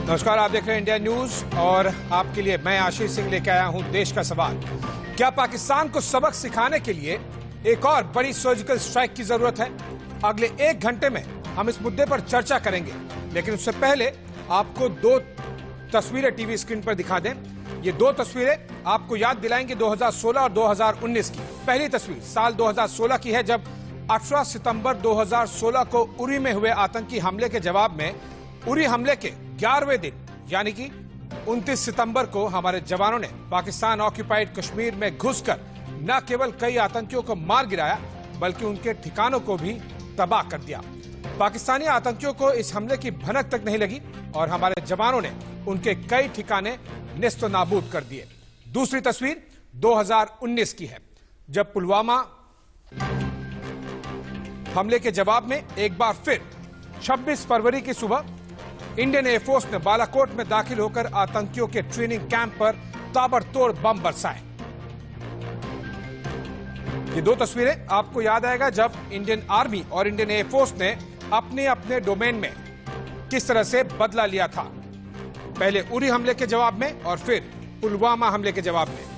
नमस्कार, आप देख रहे हैं इंडिया न्यूज और आपके लिए मैं आशीष सिंह लेकर आया हूं देश का सवाल। क्या पाकिस्तान को सबक सिखाने के लिए एक और बड़ी सर्जिकल स्ट्राइक की जरूरत है? अगले 1 घंटे में हम इस मुद्दे पर चर्चा करेंगे, लेकिन उससे पहले आपको 2 तस्वीरें टीवी स्क्रीन पर दिखा दें। ये 2 तस्वीरें आपको याद दिलाएंगी 2016 और 2019 की। पहली तस्वीर साल 2016 की है, जब 18 सितंबर 2016 को उरी में हुए आतंकी हमले के जवाब में उरी हमले के 11वें दिन यानी कि 29 सितंबर को हमारे जवानों ने पाकिस्तान ऑक्यूपाइड कश्मीर में घुसकर न केवल कई आतंकियों को मार गिराया, बल्कि उनके ठिकानों को भी तबाह कर दिया। पाकिस्तानी आतंकियों को इस हमले की भनक तक नहीं लगी और हमारे जवानों ने उनके कई ठिकाने नेस्तो नाबूद कर दिए। दूसरी तस्वीर 2019 की है, जब पुलवामा हमले के जवाब में एक बार फिर 26 फरवरी की सुबह इंडियन एयरफोर्स ने बालाकोट में दाखिल होकर आतंकियों के ट्रेनिंग कैंप पर ताबड़तोड़ बम बरसाए। ये 2 तस्वीरें आपको याद आएगा जब इंडियन आर्मी और इंडियन एयरफोर्स ने अपने अपने डोमेन में किस तरह से बदला लिया था, पहले उरी हमले के जवाब में और फिर पुलवामा हमले के जवाब में।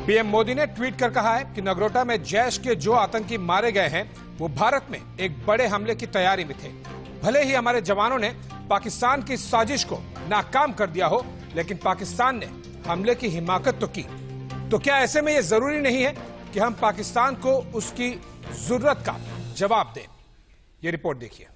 पीएम मोदी ने ट्वीट कर कहा है कि नगरोटा में जैश के जो आतंकी मारे गए हैं वो भारत में एक बड़े हमले की तैयारी में थे। भले ही हमारे जवानों ने पाकिस्तान की साजिश को नाकाम कर दिया हो, लेकिन पाकिस्तान ने हमले की हिमाकत तो की। तो क्या ऐसे में यह जरूरी नहीं है कि हम पाकिस्तान को उसकी जरूरत का जवाब दें? ये रिपोर्ट देखिए।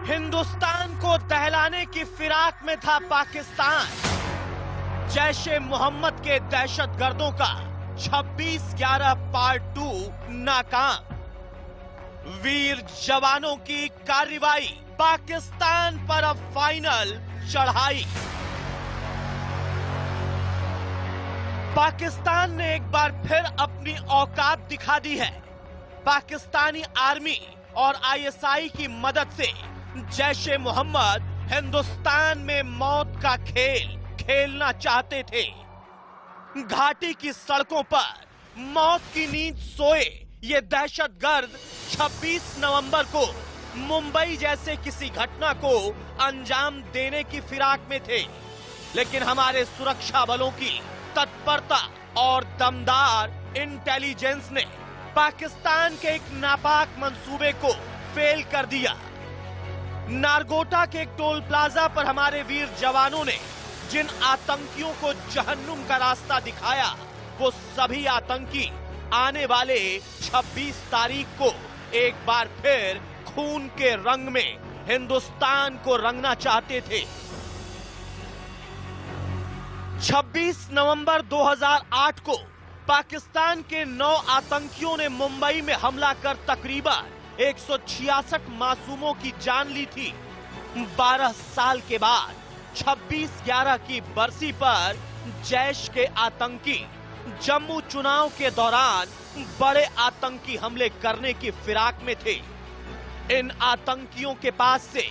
हिंदुस्तान को दहलाने की फिराक में था पाकिस्तान। जैश-ए मोहम्मद के दहशतगर्दों का 26/11 पार्ट 2 नाकाम। वीर जवानों की कार्रवाई, पाकिस्तान पर अब फाइनल चढ़ाई। पाकिस्तान ने एक बार फिर अपनी औकात दिखा दी है। पाकिस्तानी आर्मी और आईएसआई की मदद से जैश-ए मोहम्मद हिंदुस्तान में मौत का खेल खेलना चाहते थे। घाटी की सड़कों पर मौत की नींद सोए ये दहशतगर्द 26 नवंबर को मुंबई जैसे किसी घटना को अंजाम देने की फिराक में थे, लेकिन हमारे सुरक्षा बलों की तत्परता और दमदार इंटेलिजेंस ने पाकिस्तान के एक नापाक मंसूबे को फेल कर दिया। नारगोटा के एक टोल प्लाजा पर हमारे वीर जवानों ने जिन आतंकियों को जहन्नुम का रास्ता दिखाया, वो सभी आतंकी आने वाले 26 तारीख को एक बार फिर खून के रंग में हिंदुस्तान को रंगना चाहते थे। 26 नवंबर 2008 को पाकिस्तान के 9 आतंकियों ने मुंबई में हमला कर तकरीबन 166 मासूमों की जान ली थी। 12 साल के बाद 26/11 की बरसी पर जैश के आतंकी जम्मू चुनाव के दौरान बड़े आतंकी हमले करने की फिराक में थे। इन आतंकियों के पास से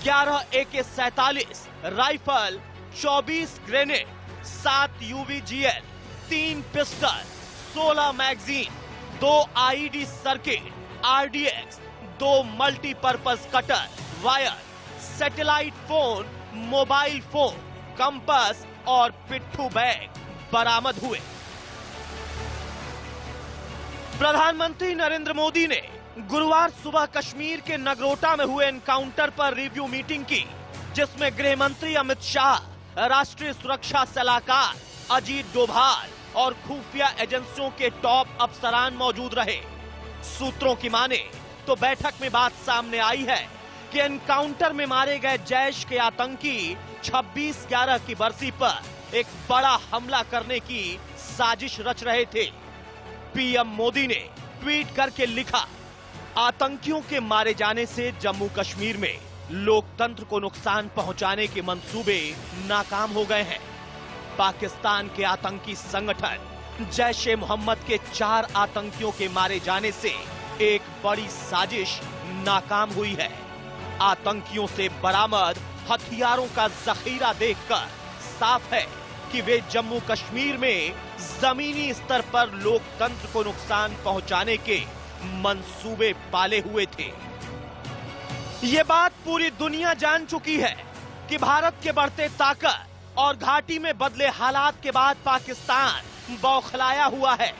11 AK-47 rifle, 24 grenade, 7 UVGL, 3 pistol, 16 magazine, 2 IED circuit, RDX, 2 multipurpose cutter, wire, satellite phone, mobile phone, compass और पिट्ठू बैग बरामद हुए। प्रधानमंत्री नरेंद्र मोदी ने गुरुवार सुबह कश्मीर के नगरोटा में हुए एनकाउंटर पर रिव्यू मीटिंग की, जिसमें गृह मंत्री अमित शाह, राष्ट्रीय सुरक्षा सलाहकार अजीत डोभाल और खुफिया एजेंसियों के टॉप अफसरान मौजूद रहे। सूत्रों की माने तो बैठक में बात सामने आई है कि एनकाउंटर में मारे गए जैश के आतंकी 26/11 की बरसी पर एक बड़ा हमला करने की साजिश रच रहे थे। पीएम मोदी ने ट्वीट करके लिखा, आतंकियों के मारे जाने से जम्मू कश्मीर में लोकतंत्र को नुकसान पहुंचाने के मंसूबे नाकाम हो गए हैं। पाकिस्तान के आतंकी संगठन जैश-ए मोहम्मद के 4 आतंकियों के मारे जाने से एक बड़ी साजिश नाकाम हुई है। आतंकियों से बरामद हथियारों का जखीरा देखकर साफ है कि वे जम्मू कश्मीर में जमीनी स्तर पर लोकतंत्र को नुकसान पहुंचाने के मंसूबे पाले हुए थे। ये बात पूरी दुनिया जान चुकी है कि भारत के बढ़ते ताकत और घाटी में बदले हालात के बाद पाकिस्तान बौखलाया हुआ है।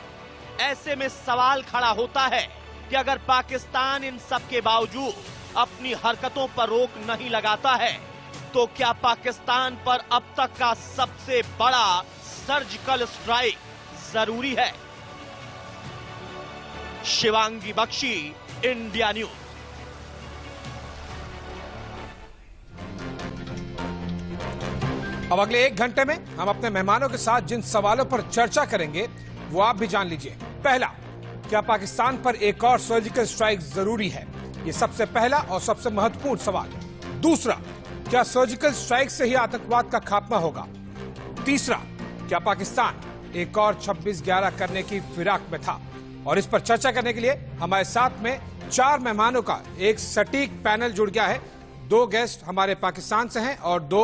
ऐसे में सवाल खड़ा होता है कि अगर पाकिस्तान इन सब के बावजूद अपनी हरकतों पर रोक नहीं लगाता है तो क्या पाकिस्तान पर अब तक का सबसे बड़ा सर्जिकल स्ट्राइक जरूरी है? Shivangi Bakshi, India News. अब अगले 1 घंटे में हम अपने मेहमानों के साथ जिन सवालों पर चर्चा करेंगे वो आप भी जान लीजिए। पहला, क्या पाकिस्तान पर एक और सर्जिकल स्ट्राइक जरूरी है? ये सबसे पहला और सबसे महत्वपूर्ण सवाल। दूसरा, क्या सर्जिकल स्ट्राइक से ही आतंकवाद का खात्मा होगा? तीसरा, क्या पाकिस्तान एक और 26/11 करने की फिराक में था? और इस पर चर्चा करने के लिए हमारे साथ में 4 मेहमानों का एक सटीक पैनल जुड़ गया है। 2 गेस्ट हमारे पाकिस्तान से हैं और 2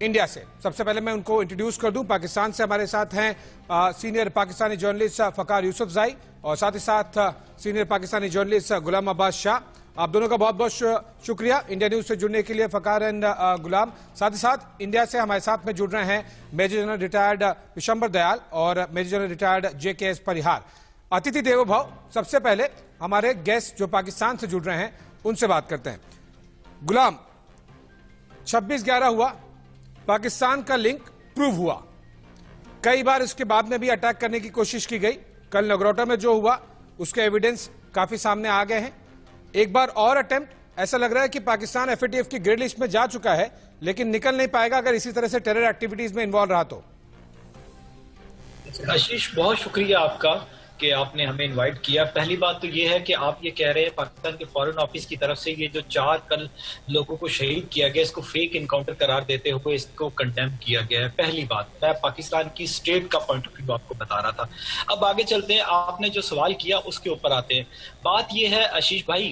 इंडिया से। सबसे पहले मैं उनको इंट्रोड्यूस कर दूं। पाकिस्तान से हमारे साथ हैं सीनियर पाकिस्तानी जर्नलिस्ट फकार यूसुफजई और साथ ही साथ सीनियर पाकिस्तानी जर्नलिस्ट गुलाम अब्बास शाह। आप दोनों का बहुत बहुत शुक्रिया इंडिया न्यूज से जुड़ने के लिए, फकार एंड गुलाम। साथ ही साथ इंडिया से हमारे साथ में जुड़ रहे हैं major general retired Vishambar Dayal और major general retired JKS Parihar. अतिथि देवो भव। सबसे पहले हमारे गेस्ट जो पाकिस्तान से जुड़ रहे हैं उनसे बात करते हैं। गुलाम, 26/11 हुआ, पाकिस्तान का लिंक प्रूव हुआ। कई बार इसके बाद में भी अटैक करने की कोशिश की गई। कल नगरोटा में जो हुआ उसके एविडेंस काफी सामने आ गए हैं। एक बार और अटेम्प्ट, ऐसा लग रहा है कि पाकिस्तान FATF की ग्रे लिस्ट में जा चुका है लेकिन निकल नहीं पाएगा अगर इसी तरह से टेरर एक्टिविटीज में इन्वॉल्व रहा तो। आशीष, बहुत शुक्रिया आपका कि आपने हमें इनवाइट किया। पहली बात तो ये है कि आप ये कह रहे हैं पाकिस्तान के फॉरेन ऑफिस की तरफ से ये जो 4 कल लोगों को शहीद किया गया, इसको फेक इनकाउंटर करार देते हुए इसको कंडेम किया गया है। पहली बात, मैं पाकिस्तान की स्टेट का पॉइंट ऑफ व्यू आपको बता रहा था। अब आगे चलते हैं, आपने जो सवाल किया उसके ऊपर आते हैं। बात यह है आशीष भाई,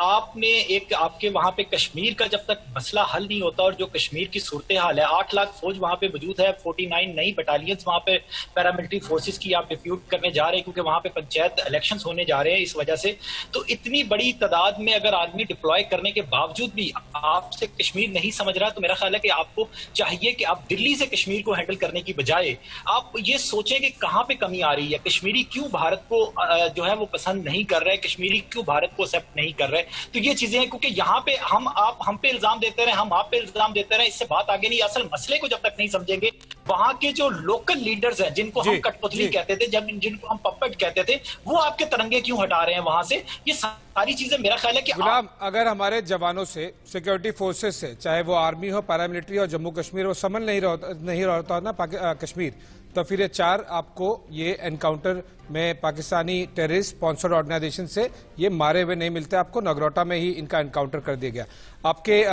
आपने एक आपके वहां पे कश्मीर का जब तक मसला हल नहीं होता और जो कश्मीर की सूरत हाल है, 8 लाख फौज वहां पे मौजूद है, 49 नई बटालियंस वहां पे पैरामिलिट्री फोर्सेस की आप डिप्यूट करने जा रहे हैं क्योंकि वहां पे पंचायत इलेक्शंस होने जा रहे हैं इस वजह से। तो इतनी बड़ी तादाद में अगर आदमी डिप्लॉय करने के बावजूद भी आपसे कश्मीर नहीं समझ रहा, तो मेरा ख्याल है कि आपको चाहिए कि आप दिल्ली से कश्मीर को हैंडल करने की बजाय आप ये सोचें कि कहां पे कमी आ रही है। कश्मीरी क्यों भारत को जो है वो पसंद नहीं कर रहे, कश्मीरी क्यों भारत को एक्सेप्ट नहीं कर रहे। तो ये चीजें हैं क्योंकि यहाँ पे हम पे इल्जाम देते रहे, हम आप पे इल्जाम देते रहे, इससे बात आगे नहीं। असल मसले को जब तक नहीं समझेंगे, वहां के जो लोकल लीडर्स हैं जिनको हम कठपुतली कहते थे, जिनको हम पपेट कहते थे, वो आपके तिरंगे क्यों हटा रहे हैं वहां से। ये सारी चीजें मेरा ख्याल है कि गुलाम, अगर हमारे जवानों से, सिक्योरिटी फोर्सेस से, चाहे वो आर्मी हो, पैरामिलिट्री हो, जम्मू कश्मीर हो, समन नहीं रहता ना कश्मीर, तो फिर ये 4 आपको ये एनकाउंटर में पाकिस्तानी टेररिस्ट स्पॉन्सर्ड ऑर्गेनाइजेशन से ये मारे हुए नहीं मिलते। आपको नगरोटा में ही इनका एनकाउंटर कर दिया गया। आपके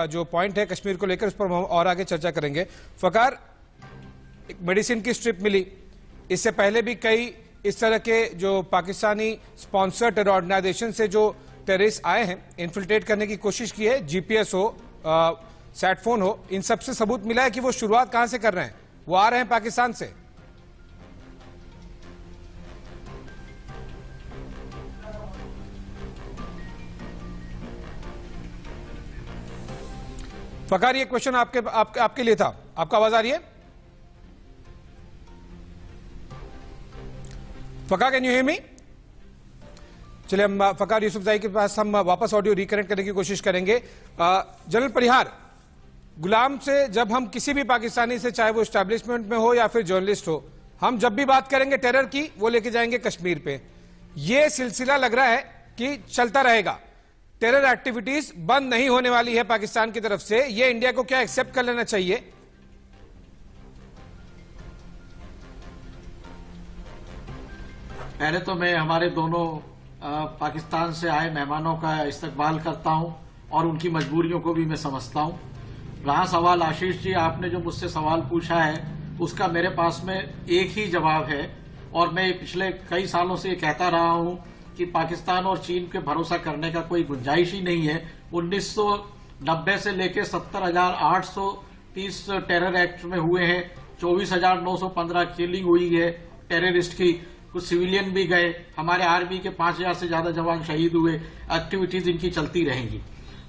जो पॉइंट है कश्मीर को लेकर, उस पर हम और आगे चर्चा करेंगे। फकार, एक मेडिसिन की स्ट्रिप मिली, इससे पहले भी कई इस तरह के जो पाकिस्तानी स्पॉन्सर्ड टेरर ऑर्गेनाइजेशन से जो टेररिस्ट आए हैं, इन्फिल्ट्रेट करने की कोशिश की है। GPS हो, सैट फोन हो, इन सबसे सबूत मिला है कि वो शुरुआत कहां से कर रहे हैं, वो आ रहे हैं पाकिस्तान से। फकार, ये क्वेश्चन आपके लिए था। आपका आवाज आ रही है? फकार, कैन यू हियर मी? चलिए, हम फकार यूसुफजई के पास हम वापस ऑडियो रिकनेक्ट करने की कोशिश करेंगे। जनरल परिहार, गुलाम से जब हम किसी भी पाकिस्तानी से, चाहे वो एस्टैब्लिशमेंट में हो या फिर जर्नलिस्ट हो, हम जब भी बात करेंगे टेरर की, वो लेके जाएंगे कश्मीर पे। ये सिलसिला लग रहा है कि चलता रहेगा। टेरर एक्टिविटीज बंद नहीं होने वाली है पाकिस्तान की तरफ से। ये इंडिया को क्या एक्सेप्ट कर लेना चाहिए? पहले तो मैं हमारे दोनों पाकिस्तान से आए मेहमानों का इस्तकबाल करता हूं और उनकी मजबूरियों को भी मैं समझता हूं। रहा सवाल आशीष जी, आपने जो मुझसे सवाल पूछा है उसका मेरे पास में एक ही जवाब है और मैं पिछले कई सालों से कहता रहा हूं कि पाकिस्तान और चीन पे भरोसा करने का कोई गुंजाइश ही नहीं है। 90 से लेके 70,830 टेरर एक्ट में हुए हैं, 24,915 किलिंग हुई है टेररिस्ट की, कुछ सिविलियन भी गए, हमारे आर्मी के 5,000 से ज्यादा जवान शहीद हुए, एक्टिविटीज इनकी चलती रहेंगी।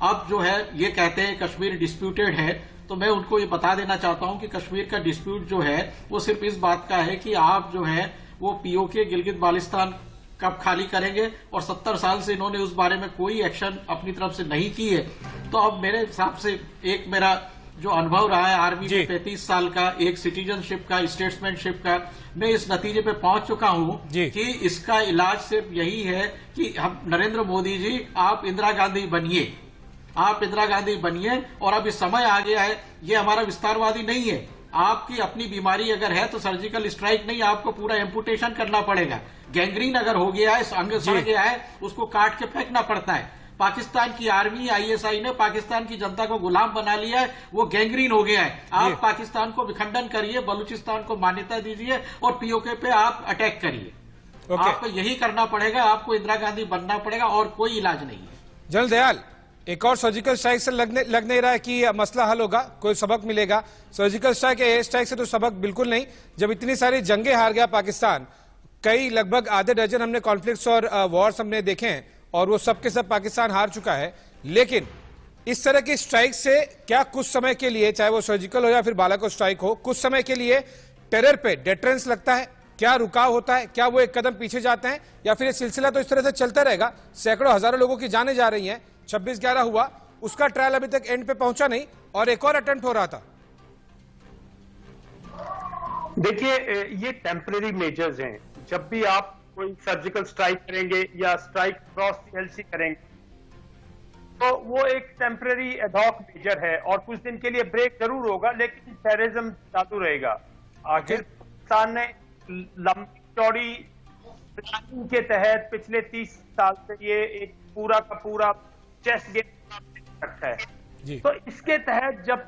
अब जो है ये कहते हैं कश्मीर डिस्प्यूटेड है, तो मैं उनको ये बता देना चाहता हूं कि कश्मीर का डिस्प्यूट जो है वो सिर्फ इस बात का है कि आप जो है वो पीओके गिलगित बाल्टिस्तान कब खाली करेंगे, और 70 साल से इन्होंने उस बारे में कोई एक्शन अपनी तरफ से नहीं की है। तो अब मेरे हिसाब से एक मेरा जो अनुभव रहा है आर्मी में 35 साल का, एक सिटीजनशिप का, स्टेट्समैनशिप का, मैं इस नतीजे पे पहुंच चुका हूं कि इसका इलाज सिर्फ यही है कि हम नरेंद्र मोदी जी आप इंदिरा गांधी बनिए, आप इंदिरा गांधी बनिए। और अब इस समय आ गया है, ये हमारा विस्तारवादी नहीं है, आपकी अपनी बीमारी अगर है तो सर्जिकल स्ट्राइक नहीं, आपको पूरा एम्पुटेशन करना पड़ेगा। गैंग्रीन अगर हो गया है, अंग सड़ गया है, उसको काट के फेंकना पड़ता है। पाकिस्तान की आर्मी आईएसआई ने पाकिस्तान की जनता को गुलाम बना लिया है, वो गैंग्रीन हो गया है। आप पाकिस्तान को विखंडन करिए, बलूचिस्तान को मान्यता दीजिए और पीओके पे आप अटैक करिए। आपको यही करना पड़ेगा, आपको इंदिरा गांधी बनना पड़ेगा, और कोई इलाज नहीं है। जनरल दयाल, एक और सर्जिकल स्ट्राइक से लग नहीं रहा है कि मसला हल होगा, कोई सबक मिलेगा। सर्जिकल स्ट्राइक एयर स्ट्राइक से तो सबक बिल्कुल नहीं। जब इतनी सारी जंगें हार गया पाकिस्तान, कई लगभग आधे दर्जन हमने कॉन्फ्लिक्ट्स और वॉर्स हमने देखे हैं, और वो सब के सब पाकिस्तान हार चुका है। लेकिन इस तरह की स्ट्राइक से क्या कुछ समय के लिए, चाहे वो सर्जिकल हो या फिर बालाकोट स्ट्राइक हो, कुछ समय के लिए टेरर पे डेटरेंस लगता है? क्या रुकाव होता है? क्या वो एक कदम पीछे जाते हैं, या फिर ये सिलसिला तो इस तरह से चलता रहेगा? सैकड़ों हजारों लोगों की जानें जा रही हैं। 26/11 हुआ, उसका ट्रायल अभी तक एंड पे पहुंचा नहीं, और एक और अटेम्प्ट हो रहा था। देखिए, ये टेम्परेरी मेजर्स हैं। जब भी आप कोई सर्जिकल स्ट्राइक करेंगे या स्ट्राइक क्रॉस एलसी करेंगे, तो वो एक टेम्परेरी एडहॉक मेजर है, और कुछ दिन के लिए ब्रेक जरूर होगा, लेकिन टेररिज्म चालू रहेगा। आखिर पाकिस्तान ने लंबी चौड़ी प्लानिंग के तहत पिछले 30 साल से ये एक पूरा का पूरा चेस गेम रखा है। तो इसके तहत जब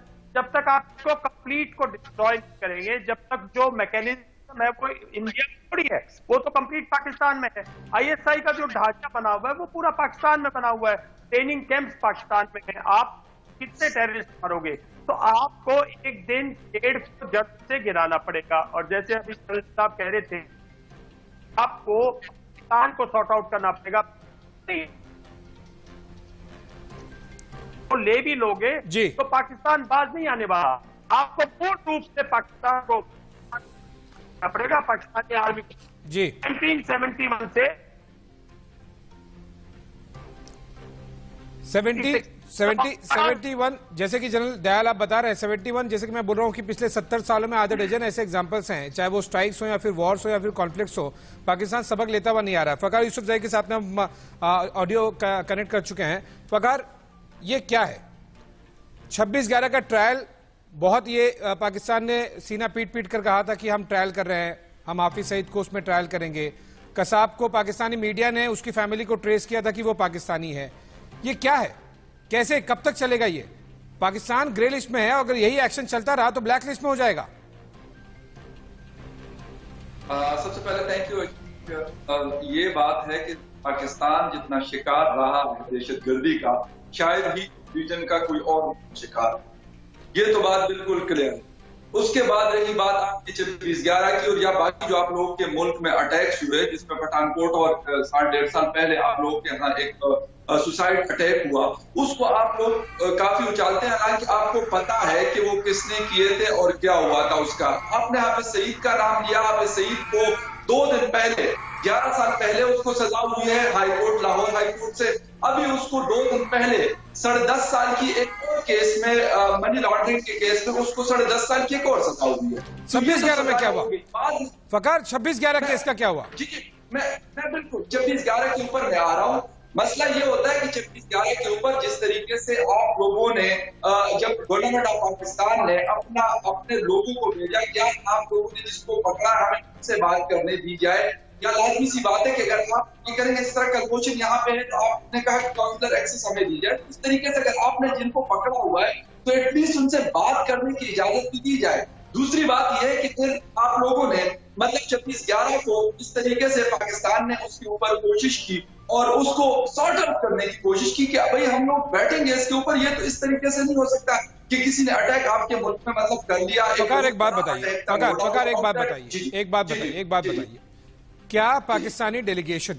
तक आप इसको कंप्लीट को डिस्ट्रॉय करेंगे, जब तक जो मैकेनिज्म है वो इंडिया में थोड़ी है, वो तो कंप्लीट पाकिस्तान में है। आईएसआई का जो ढांचा बना हुआ है वो पूरा पाकिस्तान में बना हुआ है, ट्रेनिंग कैंप्स पाकिस्तान में है। आप कितने टेररिस्ट मारोगे? तो आपको एक दिन पेड़ को जड़ से गिराना पड़ेगा। और जैसे अभी साहब कह रहे थे, आपको पाकिस्तान को सॉर्ट आउट करना पड़ेगा। तो ले भी लोगे तो पाकिस्तान बाज नहीं आने वाला। आपको पूर्ण रूप से पाकिस्तान को पड़ेगा, पाकिस्तानी आर्मी जी 1971 से 71, जैसे कि जनरल दयाल आप बता रहे हैं 71, जैसे कि मैं बोल रहा हूं कि पिछले 70 सालों में आधे डजन ऐसे एग्जांपल्स हैं, चाहे वो स्ट्राइक्स हो या फिर वॉर्स हो या फिर कॉन्फ्लिक्ट्स हो, पाकिस्तान सबक लेता हुआ नहीं आ रहा है। फकार यूसुफजई के साथ में हम ऑडियो कनेक्ट कर चुके हैं। फकार, ये क्या है? 26/11 का ट्रायल, बहुत ये पाकिस्तान ने सीना पीट पीट कर कहा था कि हम ट्रायल कर रहे हैं, हम हाफिज सईद को उसमें ट्रायल करेंगे। कसाब को पाकिस्तानी मीडिया ने उसकी फैमिली को ट्रेस किया था कि वो पाकिस्तानी है। ये क्या है? कैसे, कब तक चलेगा ये? पाकिस्तान ग्रे लिस्ट में है, अगर यही एक्शन चलता रहा तो ब्लैक लिस्ट में हो जाएगा। सबसे पहले थैंक यू। ये बात है कि पाकिस्तान जितना शिकार रहा है दहशतगर्दी का, शायद ही रीजन का कोई और शिकार, ये तो बात बिल्कुल क्लियर है। उसके बाद रही बात आपकी 26/11 की, और या बाकी जो आप लोगों के मुल्क में अटैक्स हुए, जिसमें पठानकोट और 1.5 साल पहले आप लोगों के यहाँ एक सुसाइड अटैक हुआ, उसको आप लोग काफी उछालते हैं, हालांकि आपको पता है कि वो किसने किए थे और क्या हुआ था उसका। आपने हाफिज सईद का नाम लिया। हाफिज सईद को 2 दिन पहले, 11 साल पहले उसको सजा हुई है हाईकोर्ट, लाहौर हाईकोर्ट से। अभी उसको 2 दिन पहले 10.5 साल की एक और केस में, मनी लॉन्ड्रिंग के केस में उसको 10.5 साल की एक और सजा हुई है। 26/11 में क्या हुआ फकार? 26/11 केस का क्या हुआ? जी, मैं बिल्कुल 26/11 के ऊपर मैं आ रहा हूँ। मसला ये होता है कि 26/11 के ऊपर जिस तरीके से आप लोगों ने, जब गवर्नमेंट ऑफ पाकिस्तान ने अपने लोगों को भेजा, क्या आप लोगों ने जिसको पकड़ा हमें उनसे बात करने दी जाए, या लाजमी सी बात है कि अगर आप ये करेंगे, इस तरह का क्वेश्चन यहाँ पे है, तो आपने कहा कि काउंसलर एक्सेस हमें दी जाए। इस तरीके से अगर आपने जिनको पकड़ा हुआ है तो एटलीस्ट उनसे बात करने की इजाजत भी दी जाए। दूसरी बात यह है कि फिर आप लोगों ने मतलब 26/11 को इस तरीके से पाकिस्तान ने उसके ऊपर कोशिश की और उसको सॉर्ट आउट करने की कोशिश की कि भाई हम लोग बैठेंगे इसके ऊपर। ये तो इस तरीके से नहीं हो सकता कि किसी ने अटैक आपके मुल्क में मतलब कर लिया। पकार एक बात बताइए, पकार एक बात बताइए, क्या पाकिस्तानी डेलीगेशन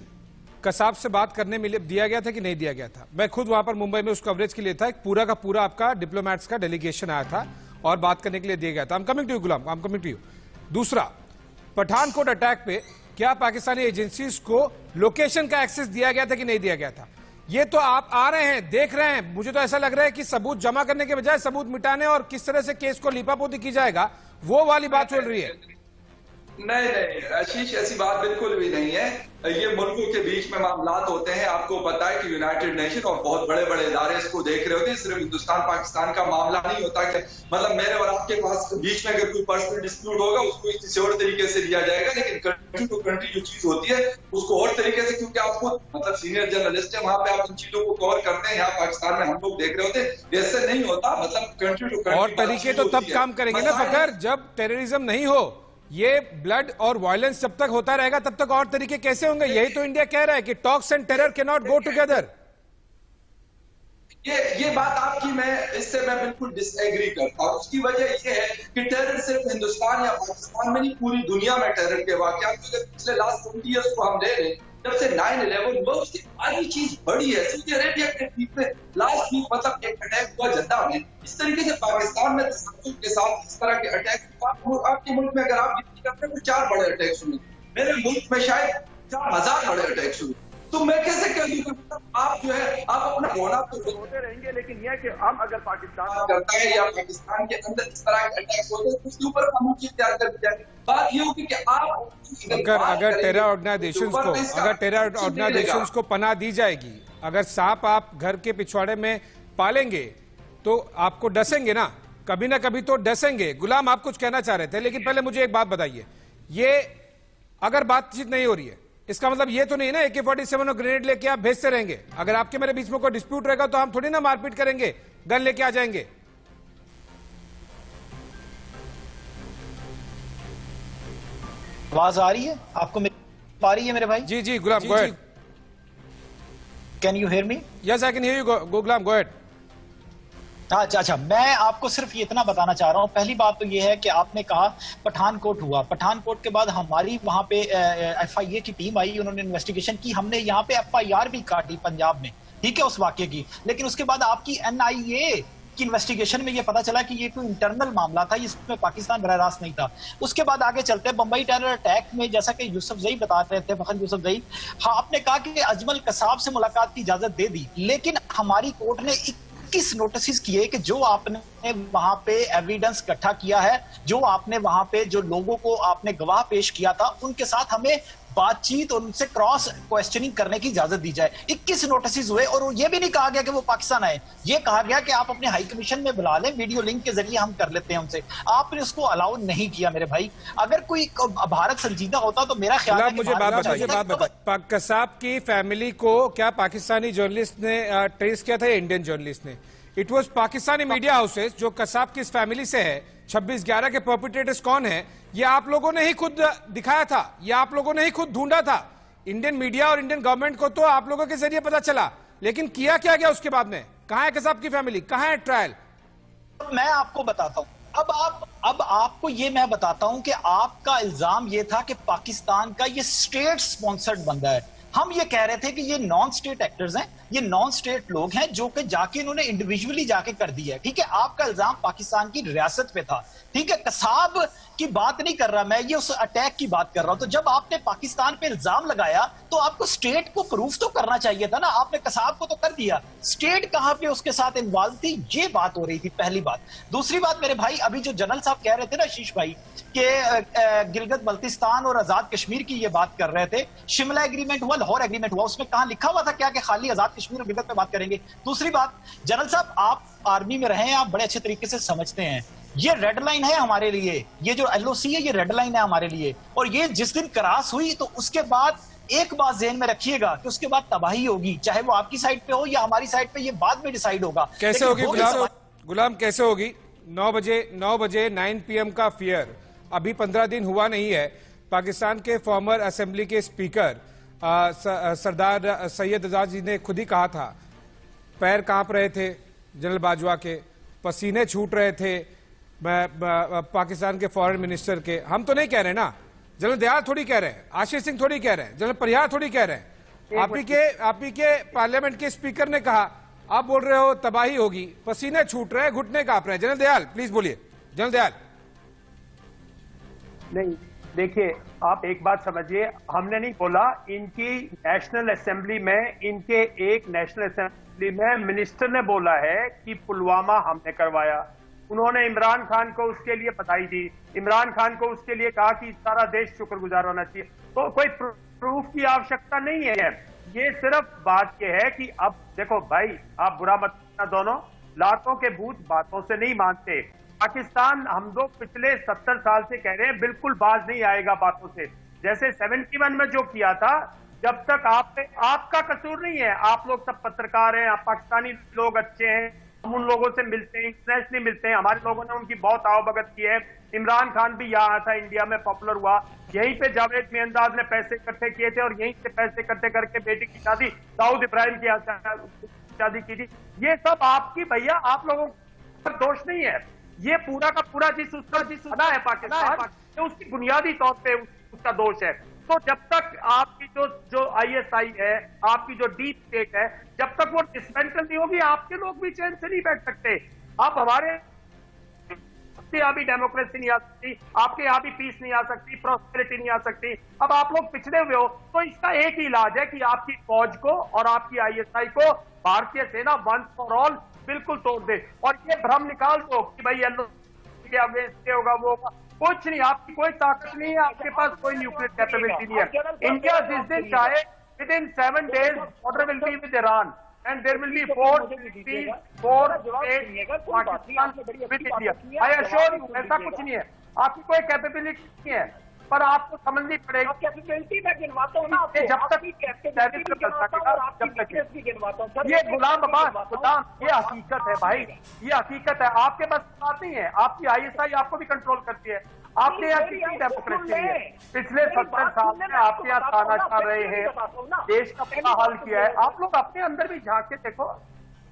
कसाब से बात करने में दिया गया था कि नहीं दिया गया था? मैं खुद वहां पर मुंबई में उस कवरेज के लिए था, पूरा का पूरा आपका डिप्लोमैट्स का डेलीगेशन आया था और बात करने के लिए दिया गया था। I am coming to you Ghulam, I am coming to you. दूसरा, पठानकोट अटैक पे क्या पाकिस्तानी एजेंसीज को लोकेशन का एक्सेस दिया गया था कि नहीं दिया गया था? ये तो आप आ रहे हैं, देख रहे हैं, मुझे तो ऐसा लग रहा है कि सबूत जमा करने के बजाय सबूत मिटाने और किस तरह से केस को लीपापोती की जाएगा वो वाली बात चल रही है। नहीं आशीष, ऐसी बात बिल्कुल भी नहीं है। ये मुल्कों के बीच में मामलात होते हैं। आपको पता है कि यूनाइटेड नेशन और बहुत बड़े बड़े इदारे इसको देख रहे होते हैं। सिर्फ हिंदुस्तान पाकिस्तान का मामला नहीं होता कि मतलब मेरे और आपके पास बीच में अगर कोई पर्सनल डिस्प्यूट होगा उसको किसी और तरीके से लिया जाएगा, लेकिन कंट्री टू कंट्री जो चीज होती है उसको और तरीके से, क्योंकि आपको मतलब सीनियर जर्नलिस्ट है, वहां पे आप इन चीजों को कवर करते हैं। यहाँ पाकिस्तान में हम लोग देख रहे होते हैं, ऐसे नहीं होता। मतलब कंट्री टू कंट्री और तरीके तो तब काम करेंगे ना फकर, जब टेररिज्म नहीं हो। ये ब्लड और वायलेंस जब तक होता रहेगा तब तक और तरीके कैसे होंगे? यही तो इंडिया कह रहा है कि talks and terror can not go together. ये बात आपकी इससे मैं बिल्कुल डिसएग्री करता हूं। उसकी वजह ये है कि टेरर सिर्फ हिंदुस्तान या पाकिस्तान में नहीं, पूरी दुनिया में टेरर के वाकयात अगर पिछले लास्ट 20 ईयर्स को हम ले लें, जब से 9/11 हुआ उसकी सारी चीज बड़ी है। सऊदी अरेबिया के बीच में लास्ट वीक मतलब एक अटैक हुआ जद्दा में। इस तरीके से पाकिस्तान में तसल्लुत के साथ इस तरह के अटैक आपके मुल्क में अगर आप गिनती करते हैं तो 4 बड़े अटैक्स हुए। मेरे मुल्क में शायद 4000 बड़े अटैक्स हुए। तो मैं कैसे कह दूं कि आप जो है आप अपना होना तो होते रहेंगे, लेकिन यह कि हम अगर पाकिस्तान करता है या पाकिस्तान के अंदर इस तरह के अटैक्स होते हैं तो उसके ऊपर कानून तैयार कर दिया जाए। बात ये होगी कि आप अगर टेरर ऑर्गेनाइजेशंस को पनाह दी जाएगी, अगर सांप आप घर के पिछवाड़े में पालेंगे तो आपको डसेंगे ना कभी तो डसेंगे। गुलाम, आप कुछ कहना चाह रहे थे, लेकिन पहले मुझे एक बात बताइए, ये अगर बातचीत नहीं हो रही है इसका मतलब ये तो नहीं ना AK-47 और ग्रेनेड लेके आप भेजते रहेंगे? अगर आपके मेरे बीच में कोई डिस्प्यूट रहेगा तो हम थोड़ी ना मारपीट करेंगे, गन लेके आ जाएंगे। आवाज आ रही है आपको? आ रही है मेरे भाई? जी Ghulam, go ahead. Can you hear me? Yes, I can hear you, Ghulam, go ahead. अच्छा, मैं आपको सिर्फ इतना बताना चाह रहा हूं। पहली बात तो यह है कि आपने कहा पठानकोट हुआ, पठानकोट के बाद हमारी वहां पे FIA की टीम आई, उन्होंने इन्वेस्टिगेशन की, हमने यहाँ पे FIR भी काटी पंजाब में, ठीक है, उस वाक्य की। लेकिन उसके बाद आपकी NIA की इन्वेस्टिगेशन में ये पता चला कि ये कोई इंटरनल मामला था, इसमें पाकिस्तान बराह रास्त नहीं था। उसके बाद आगे चलते बंबई टेरर अटैक में, जैसा कि यूसुफजई बता रहे थे, फखर यूसुफजई, हाँ, आपने कहा कि अजमल कसाब से मुलाकात की इजाजत दे दी, लेकिन हमारी कोर्ट ने 21 नोटिस किए कि जो आपने वहां पे एविडेंस इकट्ठा किया है, जो आपने वहां पे जो लोगों को आपने गवाह पेश किया था, उनके साथ हमें बातचीत और उनसे क्रॉस क्वेश्चनिंग करने की इजाजत दी जाए। 21 नोटिस हुए और ये भी नहीं कहा गया कि वो पाकिस्तान आए, ये कहा गया कि आप अपने हाई कमीशन में बुला लें, वीडियो लिंक के जरिए हम कर लेते हैं उनसे। आपने उसको अलाउ नहीं किया मेरे भाई। अगर कोई भारत संजीदा होता तो मेरा ख्याल है, मुझे बात बताइए, कसाब की फैमिली को क्या पाकिस्तानी जर्नलिस्ट ने ट्रेस किया था या इंडियन जर्नलिस्ट ने? It was Pakistani media houses जो कसाब की इस फैमिली से है। 26/11 के परपिट्रेटर्स कौन है ये आप लोगों ने ही खुद दिखाया था, ये आप लोगों ने ही खुद ढूंढा था। इंडियन मीडिया और इंडियन गवर्नमेंट को तो आप लोगों के जरिए पता चला, लेकिन किया क्या गया उसके बाद में? कहां है कसाब की फैमिली, कहां है ट्रायल? मैं आपको बताता हूं। अब आपको ये मैं बताता हूं कि आपका इल्जाम ये था कि पाकिस्तान का ये स्टेट स्पॉन्सर्ड बंदा है। हम ये कह रहे थे कि ये नॉन स्टेट एक्टर्स हैं, ये नॉन स्टेट लोग हैं जो कि जाके इन्होंने इंडिविजुअली जाके कर दिया है, ठीक है। आपका इल्जाम पाकिस्तान की रियासत पे था, ठीक है। कसाब की बात नहीं कर रहा मैं, ये उस अटैक की बात कर रहा हूं। तो जब आपने पाकिस्तान पे इल्जाम लगाया तो आपको स्टेट को प्रूफ तो करना चाहिए था ना। आपने कसाब को तो कर दिया, स्टेट कहां पे उसके साथ इन्वॉल्व थी, ये बात हो रही थी, पहली बात। दूसरी बात मेरे भाई, अभी जो जनरल साहब कह रहे थे ना आशीष भाई कि गिलगित बल्तिस्तान और आजाद कश्मीर की ये बात कर रहे थे, शिमला एग्रीमेंट हुआ, लाहौर एग्रीमेंट हुआ, उसमें कहां लिखा हुआ था क्या कि खाली आजाद कश्मीर और गिलगित पे बात करेंगे? दूसरी बात, जनरल साहब आप आर्मी में रहे हैं, आप बड़े अच्छे तरीके से समझते हैं, ये रेड लाइन है हमारे लिए, ये जो LOC है ये रेड लाइन है हमारे लिए। और ये जिस दिन क्रॉस हुई तो उसके बाद एक बात ज़हन में रखिएगा कि उसके बाद तबाही होगी, चाहे वो आपकी साइड पे हो या हमारी साइड पे, ये बाद में डिसाइड होगा। कैसे होगी गुलाम, कैसे होगी? 9 बजे 9 PM का फियर, अभी 15 दिन हुआ नहीं है। पाकिस्तान के फॉर्मर असेंबली के स्पीकर सरदार सैयद एजाज जी ने खुद ही कहा था, पैर कांप रहे थे जनरल बाजवा के, पसीने छूट रहे थे पाकिस्तान के फॉरेन मिनिस्टर के। हम तो नहीं कह रहे ना, जनरल दयाल थोड़ी कह रहे हैं, आशीष सिंह थोड़ी कह रहे हैं, जनरल परिहार थोड़ी कह रहे हैं, आप ही के पार्लियामेंट के स्पीकर ने कहा, आप बोल रहे हो तबाही होगी, पसीने छूट रहे हैं, घुटने कांप रहे हैं। जनरल दयाल प्लीज बोलिए। जनरल दयाल नहीं, देखिए आप एक बात समझिए, हमने नहीं बोला, इनकी नेशनल असेंबली में, इनके एक नेशनल असेंबली में मिनिस्टर ने बोला है कि पुलवामा हमने करवाया। उन्होंने इमरान खान को उसके लिए बधाई दी, इमरान खान को उसके लिए कहा कि सारा देश शुक्रगुजार होना चाहिए। तो कोई प्रूफ की आवश्यकता नहीं है, ये सिर्फ बात यह है कि अब देखो भाई, आप बुरा मत मानना, दोनों लातों के भूत बातों से नहीं मानते। पाकिस्तान, हम लोग पिछले 70 साल से कह रहे हैं, बिल्कुल बाज नहीं आएगा बातों से। जैसे 71 में जो किया था, जब तक आपका कसूर नहीं है, आप लोग सब पत्रकार हैं, आप पाकिस्तानी लोग अच्छे हैं, हम उन लोगों से मिलते हैं, इंटरनेशनली मिलते हैं, हमारे लोगों ने उनकी बहुत आवभगत की है। इमरान खान भी यहाँ था, इंडिया में पॉपुलर हुआ, यहीं पे जावेद मियांदाद ने पैसे इकट्ठे किए थे और यहीं से पैसे इकट्ठे करके बेटी की शादी दाऊद इब्राहिम की शादी की थी। ये सब आपकी, भैया आप लोगों का दोष नहीं है, ये पूरा का पूरा जिस बना है पाकिस्तान, तो उसकी बुनियादी तौर पे उसका दोष है। तो जब तक आपकी जो ISI है, आपकी जो डीप स्टेट है, जब तक वो डिसमेंटल नहीं होगी, आपके लोग भी चैन से नहीं बैठ सकते। आप हमारे यहाँ भी डेमोक्रेसी नहीं आ सकती, आपके यहाँ भी पीस नहीं आ सकती, प्रॉस्पेरिटी नहीं आ सकती। अब आप लोग पिछड़े हुए हो, तो इसका एक ही इलाज है कि आपकी फौज को और आपकी ISI को भारतीय सेना वंस फॉर ऑल बिल्कुल तोड़ दे, और ये भ्रम निकाल दो कि भाई ये होगा वो होगा। कुछ नहीं, आपकी कोई ताकत नहीं है, आपके पास कोई न्यूक्लियर कैपेबिलिटी नहीं है। इंडिया जिस दिन चाहे with in 7 days border will be with Iran and there will be 4 states Pakistan with India. I assure you, ऐसा कुछ नहीं है, आपकी कोई कैपेबिलिटी नहीं है, पर आपको समझनी पड़ेगी। कैपेबिलिटी मैं गिनवाता हूं ना, जब तक ये गुलाम अब्बास, गुलाम, ये हकीकत है भाई, ये हकीकत है। आपके पास बात नहीं है, आपकी ISI आपको भी कंट्रोल करती है। आपने यहाँ कितनी डेमोक्रेसी है, पिछले 70 साल में आपके यहाँ ताना चाह रहे हैं, देश का पूरा हाल किया है। आप लोग अपने अंदर भी झांक के देखो।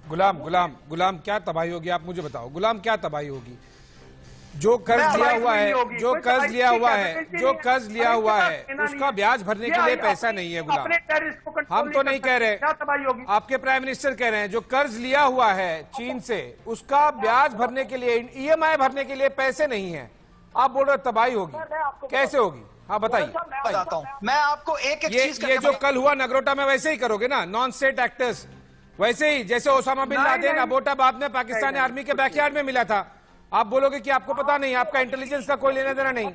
गुलाम क्या तबाही होगी, आप मुझे बताओ, गुलाम क्या तबाही होगी? जो कर्ज लिया हुआ है, जो कर्ज लिया हुआ है, उसका ब्याज भरने के लिए पैसा नहीं है गुलाम। हम तो नहीं कह रहे, आपके प्राइम मिनिस्टर कह रहे हैं, जो कर्ज लिया हुआ है चीन से, उसका ब्याज भरने के लिए, EMI भरने के लिए पैसे नहीं है। आप बोल रहे तबाही होगी, कैसे होगी? हाँ बताइए। बताता हूँ मैं आपको एक चीज। ये जो कल हुआ नगरोटा में, वैसे ही करोगे ना, नॉन स्टेट एक्टर्स, वैसे ही जैसे ओसामा बिन लादेन अबोटाबाद में पाकिस्तानी आर्मी के बैकयार्ड में मिला था। आप बोलोगे कि आपको पता नहीं, आपका इंटेलिजेंस का कोई लेना देना नहीं।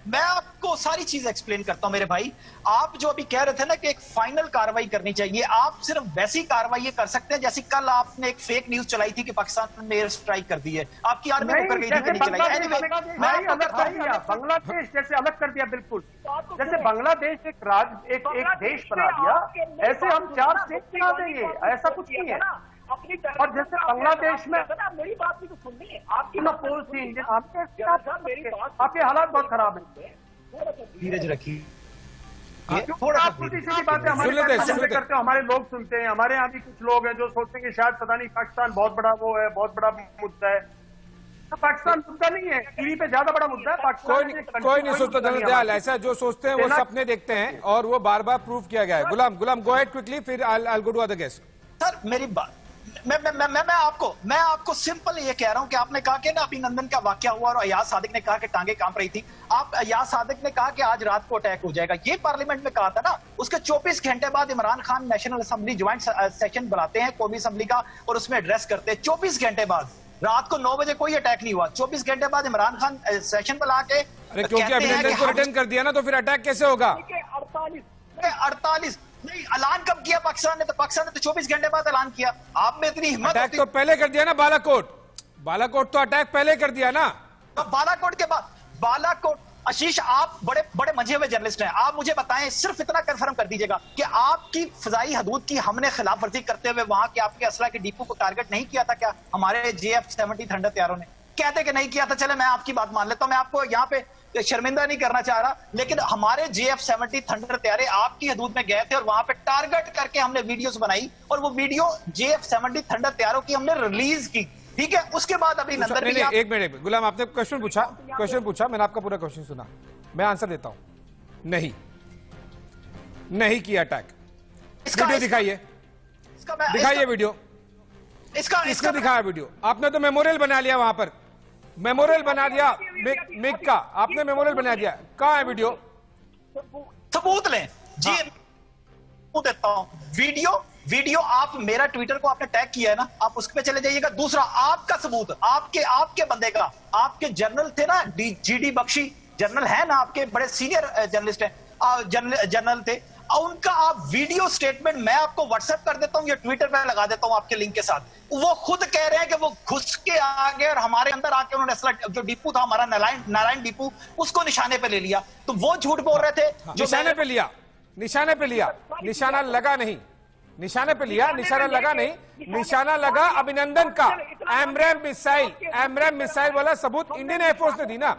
मैं आपको सारी चीज एक्सप्लेन करता हूं मेरे भाई। आप जो अभी कह रहे थे ना कि एक फाइनल कार्रवाई करनी चाहिए, आप सिर्फ वैसी कार्रवाई कर सकते हैं जैसे कल आपने एक फेक न्यूज चलाई थी कि पाकिस्तान ने एयर स्ट्राइक कर दी है, आपकी आर्मी मुकर गई थी कि नहीं चलाई। बांग्लादेश जैसे अलग कर दिया, बिल्कुल जैसे बांग्लादेश एक देश बना दिया, ऐसे हम 4 स्टेट बना देंगे, ऐसा कुछ नहीं है। और जैसे बांग्लादेश में मेरी बात भी तो सुननी है, आपकी आपके हालात बहुत खराब है, धीरज रखिए। आप सीधी बात है, हमारे करते हो, हमारे लोग सुनते हैं। हमारे यहाँ भी कुछ लोग हैं जो सोचते हैं कि शायद पता नहीं पाकिस्तान बहुत बड़ा वो है, बहुत बड़ा मुद्दा है। तो पाकिस्तान मुद्दा नहीं है, टीवी पे ज्यादा बड़ा मुद्दा है पाकिस्तान। कोई नहीं सोचता जनरल दयाल, ऐसा जो सोचते हैं वो सपने देखते हैं, और वो बार बार प्रूव किया गया है। गुलाम गो अहेड क्विकली, फिर I go to other guest. Sir मेरी बात, मैं आपको सिंपल ये कह रहा हूं कि आपने कहा कि ना अभिनंदन का वाकया हुआ और अयाज सादिक ने कहा कि टांगे कांप रही थी। आप अयाज सादिक ने कहा कि आज रात को अटैक हो जाएगा, ये पार्लियामेंट में कहा था ना। उसके 24 घंटे बाद Imran Khan national assembly joint session बुलाते हैं कौमी असेंबली का, और उसमें एड्रेस करते हैं। 24 घंटे बाद, रात को 9 बजे कोई अटैक नहीं हुआ। 24 घंटे बाद इमरान खान सेशन बुला के, क्योंकि अभिनंदन को रिटर्न कर दिया ना, तो फिर अटैक कैसे होगा? 48 नहीं, ऐलान कब किया पाकिस्तान ने? तो पाकिस्तान ने तो 24 घंटे बाद ऐलान किया। आप में इतनी हिम्मत अटैक तो पहले कर दिया ना, बालाकोट तो अटैक पहले कर दिया ना। तो बालाकोट के बाद, बालाकोट, आशीष आप बड़े मजे हुए जर्नलिस्ट हैं, आप मुझे बताएं, सिर्फ इतना कंफर्म कर दीजिएगा कि आपकी फजाई हदूद की हमने खिलाफ वर्जी करते हुए वहां के आपके असला के डिपो को टारगेट नहीं किया था क्या हमारे JF-70 थंडर तैयारों ने? कहते कि नहीं किया था। चले मैं आपकी बात मान लेता हूं, मैं आपको यहाँ पे शर्मिंदा नहीं करना चाह रहा, लेकिन हमारे JF-70 थंडर तैयारे आपकी हदूद में गए थे और वहां पे टारगेट करके हमने वीडियोस बनाई और वो वीडियो JF-70 थंडर तैयारों की हमने रिलीज की। ठीक है, उसके बाद अभिनंदन नहीं, एक मिनट गुलाम, आपने क्वेश्चन पूछा, मैंने आपका पूरा क्वेश्चन सुना, मैं आंसर देता हूं। नहीं किया अटैक। वीडियो दिखाइए, दिखाइए वीडियो, इसका दिखाया वीडियो। आपने तो मेमोरियल बना लिया, वहां पर मेमोरियल बना दिया मिग का, आपने मेमोरियल बना दिया। कहां है वीडियो? सबूत लें जी, देता हूं वीडियो आप मेरा ट्विटर को आपने टैग किया है ना, आप उस पे चले जाइएगा। दूसरा आपका सबूत, आपके बंदे का, आपके जर्नल थे ना GD बख्शी, जर्नल है ना, आपके बड़े सीनियर जर्नलिस्ट हैं, जर्नल थे, उनका आप वीडियो स्टेटमेंट मैं आपको व्हाट्सएप कर देता हूं या ट्विटर पे लगा देता हूं आपके लिंक के साथ। वो खुद कह रहे हैं कि वो घुस के आ गए और हमारे अंदर आके उन्होंने असला जो डिपू था हमारा नारायण डिपू, उसको निशाने पे ले लिया। तो वो झूठ बोल रहे थे। निशाने पे लिया, निशाना लगा नहीं, निशाने पे लिया, निशाना लगा नहीं, निशाना लगा अभिनंदन का। एमरैम मिसाइल वाला सबूत इंडियन एयरफोर्स ने दी ना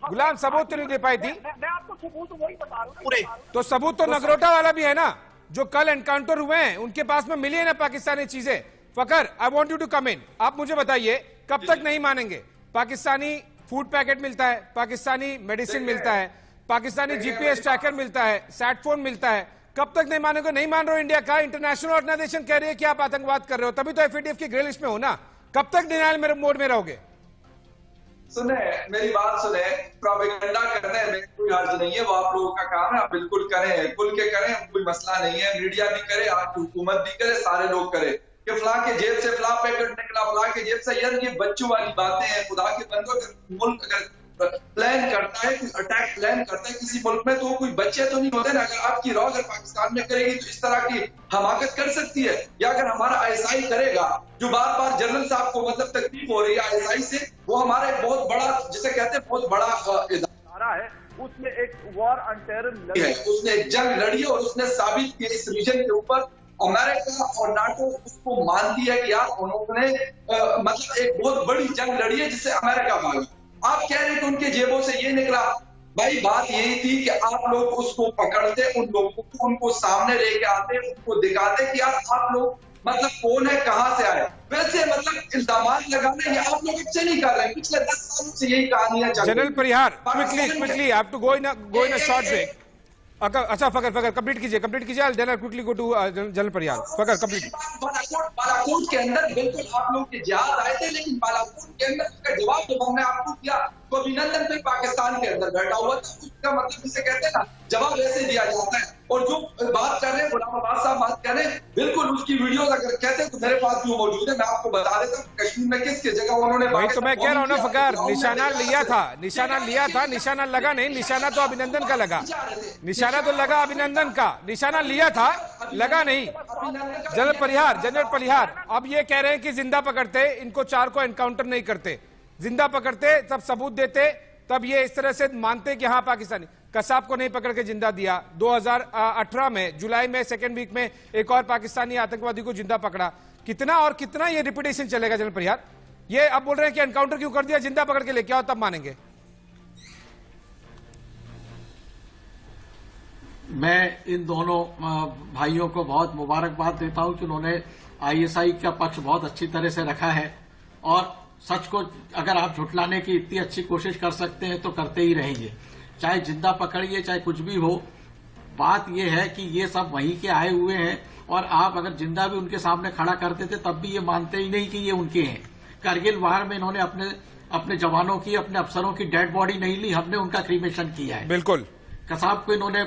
गुलाम, सबूत तो नहीं दे पाई थी। मैं आपको सबूत वही बता रहा हूं। तो सबूत तो नगरोटा वाला भी है ना, जो कल एनकाउंटर हुए हैं उनके पास में मिली है ना पाकिस्तानी चीजें। Fakhar, I want you to come in, आप मुझे बताइए कब तक नहीं मानेंगे? पाकिस्तानी फूड पैकेट मिलता है, पाकिस्तानी मेडिसिन मिलता है, पाकिस्तानी GPS ट्रैकर मिलता है, सैट फोन मिलता है, कब तक नहीं मानोगे? नहीं मान रहे हो इंडिया का, इंटरनेशनल ऑर्गेनाइजेशन कह रही है कि आप आतंकवाद कर रहे हो, तभी तो FATF की ग्रे लिस्ट में हो ना। कब तक डिनायल मोड में रहोगे? सुने, मेरी बात सुने, प्रोपेगेंडा करने में कोई हर्ज नहीं है, वो आप लोगों का काम है, आप बिल्कुल करें, खुल के करें, कोई मसला नहीं है। मीडिया भी करे, आपकी हुकूमत भी करे, सारे लोग करें कि फला के जेब से फला पैकेट निकला, फला के जेब से। यार ये बच्चों वाली बातें हैं। खुदा के बंदों, मुल्क अगर प्लान करता है, अटैक प्लान करता है किसी मुल्क में, तो कोई बच्चे तो नहीं होते ना। अगर आपकी रॉ अगर पाकिस्तान में करेगी तो इस तरह की हमाकत कर सकती है। या अगर हमारा ISI करेगा, जो बार बार जनरल साहब को मतलब तकलीफ हो रही है ISI से, वो हमारा एक बहुत बड़ा, जिसे कहते हैं बहुत बड़ा इदारा है, उसने एक वॉर ऑन टेरर लड़ी है, उसने एक जंग लड़ी और उसने साबित किया इस रीजन के ऊपर अमेरिका और नाटो उसको मानती है कि यार उन्होंने मतलब एक बहुत बड़ी जंग लड़ी है जिससे अमेरिका भागा। आप कह रहे हैं कि उनके जेबों से ये निकला। भाई बात यही थी कि आप लोग उसको पकड़ते, उन लोगों को उनको सामने लेके आते, उनको दिखाते कि यार आप लोग मतलब कौन है, कहां से आए। वैसे मतलब इल्जाम लगाने ये आप लोग अच्छे नहीं कर रहे। पिछले 10 सालों से यही कहानियां चल रही हैं। General Parihar, quickly I have to go in a short break. अच्छा फकर कंप्लीट कीजिए। General quickly go to general Parihar. Fakhar complete. Balakot के अंदर बिल्कुल आप लोग के जहाज आए थे, लेकिन बालाकोट के अंदर उसका जवाब जो हमने आपको दिया तो अभिनंदन फिर पाकिस्तान के अंदर बैठा हुआ था। उसका मतलब जिसे कहते हैं ना, जवाब ऐसे दिया जाता है। और जो बात कर रहे हैं गुलाम अब्बास साहब बात कर रहे हैं, बिल्कुल उसकी वीडियो अगर कहते हैं तो मेरे पास भी मौजूद है, मैं आपको बता देता हूँ कश्मीर में किस किस जगह उन्होंने। वही तो मैं कह रहा हूँ ना फकर, निशाना लिया था, निशाना लगा नहीं। निशाना तो अभिनंदन का लगा, निशाना तो लगा अभिनंदन का, निशाना लिया था, लगा नहीं। जनरल परिहार अब ये कह रहे हैं कि जिंदा पकड़ते, इनको 4 को एनकाउंटर नहीं करते, जिंदा पकड़ते तब सबूत देते, तब ये इस तरह से मानते कि हाँ पाकिस्तानी। कसाब को नहीं पकड़ के जिंदा दिया। 2018 में जुलाई में सेकेंड वीक में एक और पाकिस्तानी आतंकवादी को जिंदा पकड़ा। कितना और कितना ये रिपीटेशन चलेगा जनरल परिहार? ये अब बोल रहे हैं कि एनकाउंटर क्यों कर दिया, जिंदा पकड़ के लेके आओ तब मानेंगे। मैं इन दोनों भाइयों को बहुत मुबारकबाद देता हूं कि उन्होंने ISI का पक्ष बहुत अच्छी तरह से रखा है। और सच को अगर आप झुटलाने की इतनी अच्छी कोशिश कर सकते हैं तो करते ही रहेंगे, चाहे जिंदा पकड़िए चाहे कुछ भी हो। बात यह है कि ये सब वहीं के आए हुए हैं और आप अगर जिंदा भी उनके सामने खड़ा करते थे तब भी ये मानते ही नहीं कि ये उनके हैं। करगिल वार में इन्होंने अपने जवानों की, अपने अफसरों की डेड बॉडी नहीं ली, हमने उनका क्रीमेशन किया है। बिल्कुल। कसाब को इन्होंने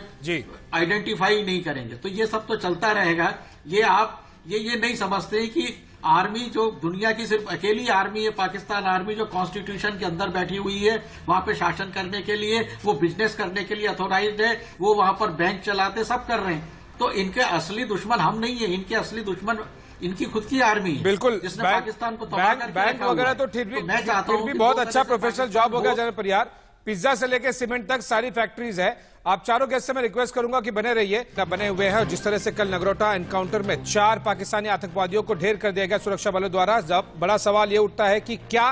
आइडेंटिफाई नहीं करेंगे, तो ये सब तो चलता रहेगा। ये आप ये नहीं समझते हैं कि आर्मी जो दुनिया की सिर्फ अकेली आर्मी है, पाकिस्तान आर्मी जो कॉन्स्टिट्यूशन के अंदर बैठी हुई है, वहां पे शासन करने के लिए, वो बिजनेस करने के लिए अथॉराइज्ड है, वो वहां पर बैंक चलाते, सब कर रहे हैं। तो इनके असली दुश्मन हम नहीं है, इनके असली दुश्मन इनकी खुद की आर्मी है। बिल्कुल, जिसने पाकिस्तान को बैंक वगैरह तो फिर भी बहुत अच्छा प्रोफेशनल जॉब हो गया जनरल परिहार। पिज्जा से लेकर सीमेंट तक सारी फैक्ट्रीज है। आप चारों गेस्ट से मैं रिक्वेस्ट करूंगा कि बने रहिए, बने हुए हैं। जिस तरह से कल नगरोटा एनकाउंटर में 4 पाकिस्तानी आतंकवादियों को ढेर कर दिया गया सुरक्षा बलों द्वारा, जब बड़ा सवाल यह उठता है कि क्या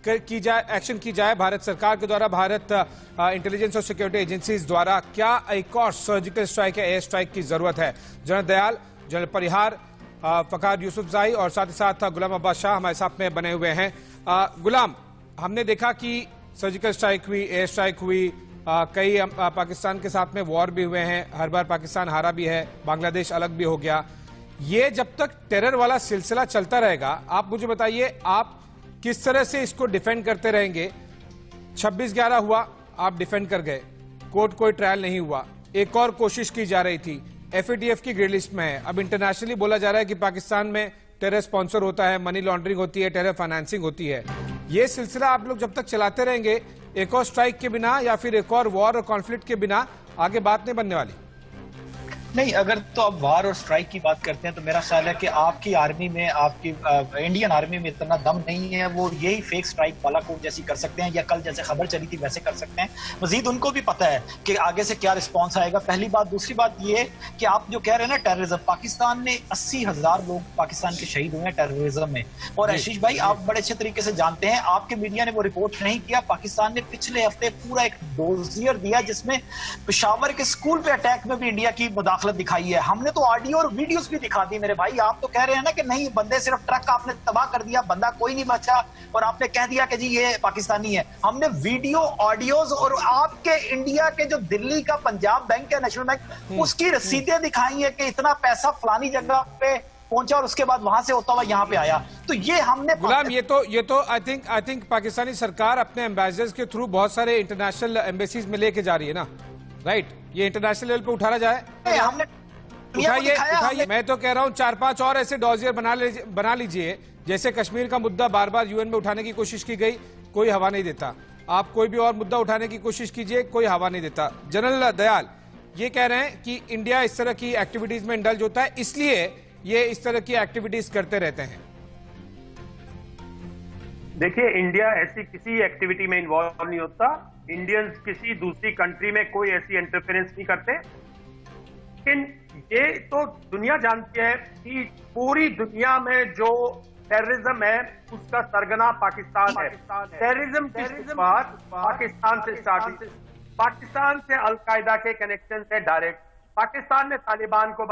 की जाए, एक्शन की जाए भारत सरकार के द्वारा, भारत इंटेलिजेंस और सिक्योरिटी एजेंसीज द्वारा? क्या एक और सर्जिकल स्ट्राइक या एयर स्ट्राइक की जरूरत है? जनरल दयाल, जनरल परिहार, फखर यूसुफजई और साथ ही साथ गुलाम अब्बास शाह हमारे साथ में बने हुए हैं। गुलाम, हमने देखा कि सर्जिकल स्ट्राइक हुई, एयर स्ट्राइक हुई, कई पाकिस्तान के साथ में वॉर भी हुए हैं, हर बार पाकिस्तान हारा भी है, बांग्लादेश अलग भी हो गया। ये जब तक टेरर वाला सिलसिला चलता रहेगा, आप मुझे बताइए, आप किस तरह से इसको डिफेंड करते रहेंगे? 26/11 हुआ, आप डिफेंड कर गए, कोर्ट कोई ट्रायल नहीं हुआ, एक और कोशिश की जा रही थी, FATF की ग्रे लिस्ट में है, अब इंटरनेशनली बोला जा रहा है कि पाकिस्तान में टेरर स्पॉन्सर होता है, मनी लॉन्ड्रिंग होती है, टेरर फाइनेंसिंग होती है। ये सिलसिला आप लोग जब तक चलाते रहेंगे, एक और स्ट्राइक के बिना या फिर एक और वॉर और कॉन्फ्लिक्ट के बिना आगे बात नहीं बनने वाली। नहीं, अगर तो अब वार और स्ट्राइक की बात करते हैं तो मेरा ख्याल है कि आपकी आर्मी में, आपकी इंडियन आर्मी में इतना दम नहीं है, वो यही फेक स्ट्राइक बालाकोट जैसी कर सकते हैं या कल जैसे खबर चली थी वैसे कर सकते हैं। मजीद उनको भी पता है कि आगे से क्या रिस्पॉन्स आएगा, पहली बात। दूसरी बात ये कि आप जो कह रहे हैं ना टेररिज्म, पाकिस्तान में 80,000 लोग पाकिस्तान के शहीद हुए हैं टेररिज्म में। और आशीष भाई, आप बड़े अच्छे तरीके से जानते हैं, आपके मीडिया ने वो रिपोर्ट नहीं किया, पाकिस्तान ने पिछले हफ्ते पूरा एक डोजियर दिया जिसमें पेशावर के स्कूल पे अटैक में भी इंडिया की मुदाखलत दिखाई है। हमने तो ऑडियो और वीडियोस भी दिखा दी मेरे भाई। आप तो कह रहे हैं ना कि नहीं, बंदे सिर्फ ट्रक आपने तबाह कर दिया, बंदा कोई नहीं बचा, और आपने कह दिया कि जी ये पाकिस्तानी है। हमने वीडियो, ऑडियोज और आपके इंडिया के जो दिल्ली का पंजाब बैंक है, नेशनल बैंक, उसकी रसीदें दिखाई है कि इतना पैसा फलानी जगह पे पहुंचा और उसके बाद वहां से होता हुआ यहाँ पे आया। तो ये हमने गुलाम, ये तो आई थिंक पाकिस्तानी सरकार अपने एम्बेसडर्स के थ्रू बहुत सारे इंटरनेशनल एम्बेसीज में लेके जा रही है ना, राइट? ये इंटरनेशनल लेवल पे उठाया जाए, हमने उठाइए। मैं तो कह रहा हूं 4-5 और ऐसे डॉजियर बना लीजिए। जैसे कश्मीर का मुद्दा बार बार UN में उठाने की कोशिश की गई, कोई हवा नहीं देता। आप कोई भी और मुद्दा उठाने की कोशिश कीजिए, कोई हवा नहीं देता। जनरल दयाल ये कह रहे हैं कि इंडिया इस तरह की एक्टिविटीज में इंडल्ज होता है, इसलिए ये इस तरह की एक्टिविटीज करते रहते हैं। देखिए, इंडिया ऐसी किसी एक्टिविटी में इन्वॉल्व नहीं होता। इंडियंस किसी दूसरी कंट्री में कोई ऐसी इंटरफेरेंस नहीं करते। लेकिन ये तो दुनिया जानती है कि पूरी दुनिया में जो टेररिज्म है उसका सरगना पाकिस्तान है। टेररिज्म की बात पाकिस्तान से स्टार्ट हुई। पाकिस्तान से अलकायदा के कनेक्शन है डायरेक्ट। पाकिस्तान ने तालिबान को,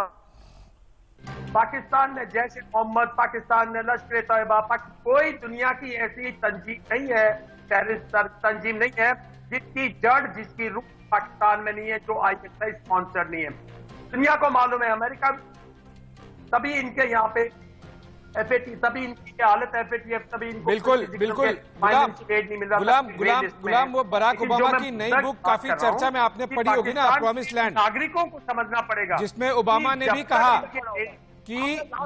पाकिस्तान ने जैश ए मोहम्मद, पाकिस्तान ने लश्कर तैयबा, कोई दुनिया की ऐसी तंजीम नहीं है, टेररिस्ट तंजीम नहीं है जिसकी जड़, जिसकी रूट पाकिस्तान में नहीं है, जो ISI स्पॉन्सर नहीं है। दुनिया को मालूम है, अमेरिका तभी इनके यहाँ पे FAT, तभी इनकी हालत FATF, तभी इनको बिल्कुल गुलाम, वो बराक ओबामा की नई बुक काफी चर्चा में आपने पढ़ी होगी ना, प्रॉमिस्ड लैंड। नागरिकों को समझना पड़ेगा, जिसमें ओबामा ने भी कहा कि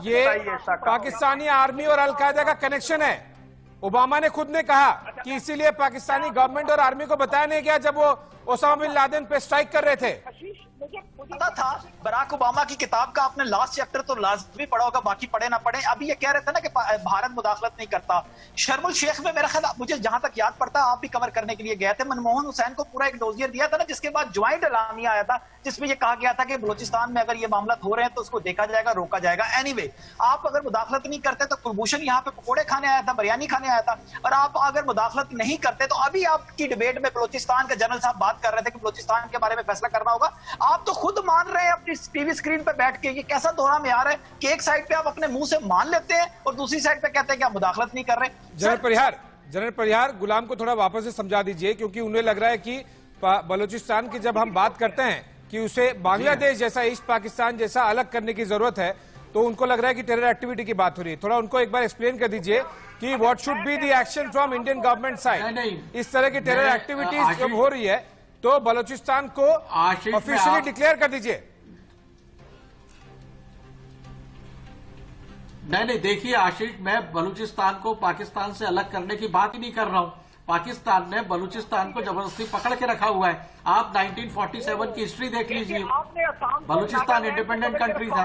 ये पाकिस्तानी आर्मी और अलकायदा का कनेक्शन है। ओबामा ने खुद ने कहा कि इसीलिए पाकिस्तानी गवर्नमेंट और आर्मी को बताया नहीं गया जब वो ओसामा बिन लादेन पे स्ट्राइक कर रहे थे। पता था। बराक ओबामा की किताब का आपने लास्ट चैप्टर तो लाजमी पढ़ा होगा, बाकी पढ़े ना पढ़े। अभी ये कह रहे थे ना कि भारत मुदाखलत नहीं करता। शर्मुल शेख में मेरा ख्याल, मुझे जहां तक याद पड़ता, आप भी कवर करने के लिए गए थे, मनमोहन हुसैन को पूरा एक डोजियर दिया था ना, जिसके बाद ज्वाइंट एलानिया आया था जिसमें ये कहा गया था कि बलूचिस्तान में अगर ये मामला हो रहे हैं तो उसको देखा जाएगा, रोका जाएगा। एनीवे, आप अगर मुदाखलत नहीं करते तो कुलभूषण यहाँ पे पकौड़े खाने आया था, बिरयानी खाने आया था, और आप अगर मुदाखलत नहीं करते तो अभी आपकी डिबेट में बलूचिस्तान के जनरल साहब बात कर रहे थे कि बलूचिस्तान के बारे में फैसला करना होगा। आप तो खुद मान रहे हैं अपनी टीवी स्क्रीन पे बैठ के। ये कैसा दोहरा मेयार है कि एक साइड पे आप अपने मुंह से मान लेते हैं और दूसरी साइड पे कहते हैं कि आप मुदाखलत नहीं कर रहे। जनरल परिहार, गुलाम को थोड़ा वापस से समझा दीजिए, क्योंकि उन्हें लग रहा है कि बलूचिस्तान की जब हम बात करते हैं कि उसे बांग्लादेश जैसा, ईस्ट पाकिस्तान जैसा अलग करने की जरूरत है, तो उनको लग रहा है कि टेरर एक्टिविटी की बात हो रही है। थोड़ा उनको एक बार एक्सप्लेन कर दीजिए कि what should be the action from Indian government side. इस तरह की टेरर एक्टिविटीज जब हो रही है तो बलूचिस्तान को ऑफिशियली डिक्लेयर कर दीजिए। नहीं, देखिए आशीष, मैं बलूचिस्तान को पाकिस्तान से अलग करने की बात ही नहीं कर रहा हूं। पाकिस्तान ने बलूचिस्तान को जबरदस्ती पकड़ के रखा हुआ है। आप 1947 की हिस्ट्री देख लीजिए। बलूचिस्तान इंडिपेंडेंट कंट्री था,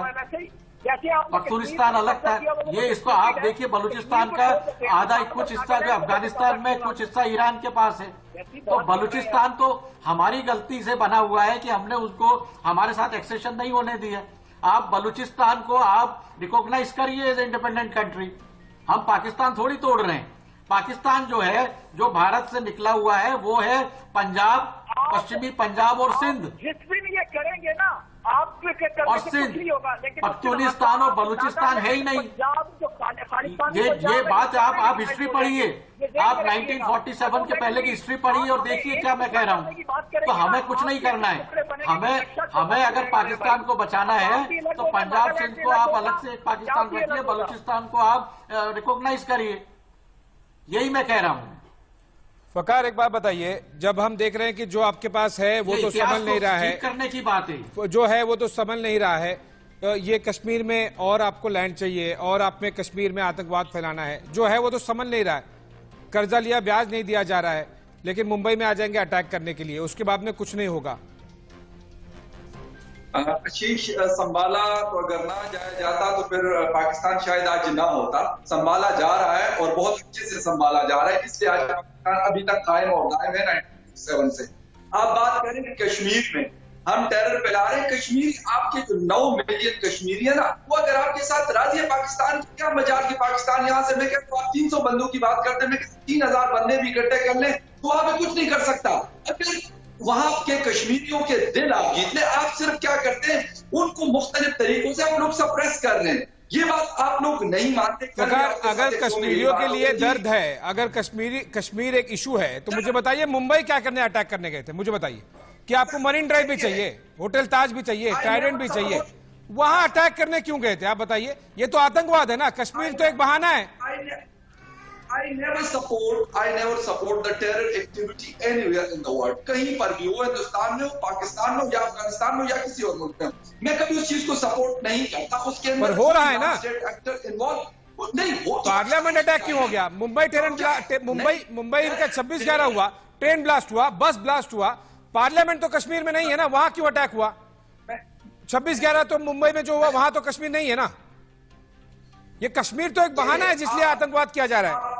पख्तूनिस्तान अलग था। ये इसको आप देखिए, बलूचिस्तान का आधा कुछ हिस्सा जो अफगानिस्तान में, कुछ हिस्सा ईरान के पास है। तो बलूचिस्तान तो हमारी गलती से बना हुआ है कि हमने उसको हमारे साथ एक्सेशन नहीं होने दिया। आप बलूचिस्तान को आप रिकॉग्नाइज करिए एज इंडिपेंडेंट कंट्री। हम पाकिस्तान थोड़ी तोड़ रहे हैं। पाकिस्तान जो है, जो भारत से निकला हुआ है, वो है पंजाब, पश्चिमी पंजाब और सिंध जिस भी ये करेंगे ना आप और सिंध। पख्तूनिस्तान और बलूचिस्तान है ही नहीं। ये बात आप हिस्ट्री पढ़िए, आप 1947 के पहले की हिस्ट्री पढ़िए और देखिए क्या मैं कह रहा हूँ। तो हमें कुछ नहीं करना है। हमें अगर पाकिस्तान को बचाना है तो पंजाब सिंध को आप अलग से एक पाकिस्तान रखिए, बलूचिस्तान को आप रिकॉग्नाइज करिए। यही मैं कह रहा हूँ। फकार, एक बात बताइए, जब हम देख रहे हैं कि जो आपके पास है वो तो समझ नहीं रहा है, करने की बात है, जो है वो तो समझ नहीं रहा है, ये कश्मीर में और आपको लैंड चाहिए और आप में कश्मीर में आतंकवाद फैलाना है, जो है वो तो समझ नहीं रहा है। कर्जा लिया, ब्याज नहीं दिया जा रहा है, लेकिन मुंबई में आ जाएंगे अटैक करने के लिए, उसके बाद में कुछ नहीं होगा। आशीष, संभाला तो अगर ना जाया जाता तो फिर पाकिस्तान शायद आज ना होता। संभाला जा रहा है और बहुत अच्छे से संभाला जा रहा है, इसलिए आज पाकिस्तान अभी तक कायम और दायम है 1947 से। आप बात करें कश्मीर में हम टेरर फैला रहे हैं, कश्मीर आपके जो 9 मिलियन कश्मीरी है ना, वो अगर आपके साथ राजी है, पाकिस्तान की क्या मजाल की पाकिस्तान यहाँ से, मैं कहता हूँ आप 300 बंदों की बात करते हैं, मैं 3000 बंदे भी इकट्ठे कर लें तो वहां पे कुछ नहीं कर सकता। अगर वहां के कश्मीरियों के दिल आप जीत ले, आप सिर्फ क्या करते हैं, उनको मुख्तलिफ तरीकों से आप लोग सप्रेस कर रहे हैं। ये बात आप लोग नहीं मानते। अगर कश्मीरियों के लिए दर्द है, अगर कश्मीर एक इशू है, तो मुझे बताइए मुंबई क्या करने अटैक करने गए थे? मुझे बताइए कि आपको मरीन ड्राइव भी चाहिए, होटल ताज भी चाहिए, ट्राइडेंट भी चाहिए, वहां अटैक करने क्यों गए थे? आप बताइए। ये तो आतंकवाद है ना, कश्मीर तो एक बहाना है। I never support the terror activity anywhere in the world. कहीं पर भी हो, हिंदुस्तान में हो, पाकिस्तान में हो या अफगानिस्तान में हो या किसी और मुल्क में हो, मैं कभी उस चीज को सपोर्ट नहीं करता। उसके अंदर हो रहा है ना, नहीं हो। पार्लियामेंट अटैक क्यों हो गया? मुंबई का 26/11 हुआ, ट्रेन ब्लास्ट हुआ, बस ब्लास्ट हुआ, पार्लियामेंट तो कश्मीर में नहीं है ना, वहां क्यों अटैक हुआ? 26/11 तो मुंबई में जो हुआ वहां तो कश्मीर नहीं है ना। ये कश्मीर तो एक बहाना है जिसलिए आतंकवाद किया जा रहा है।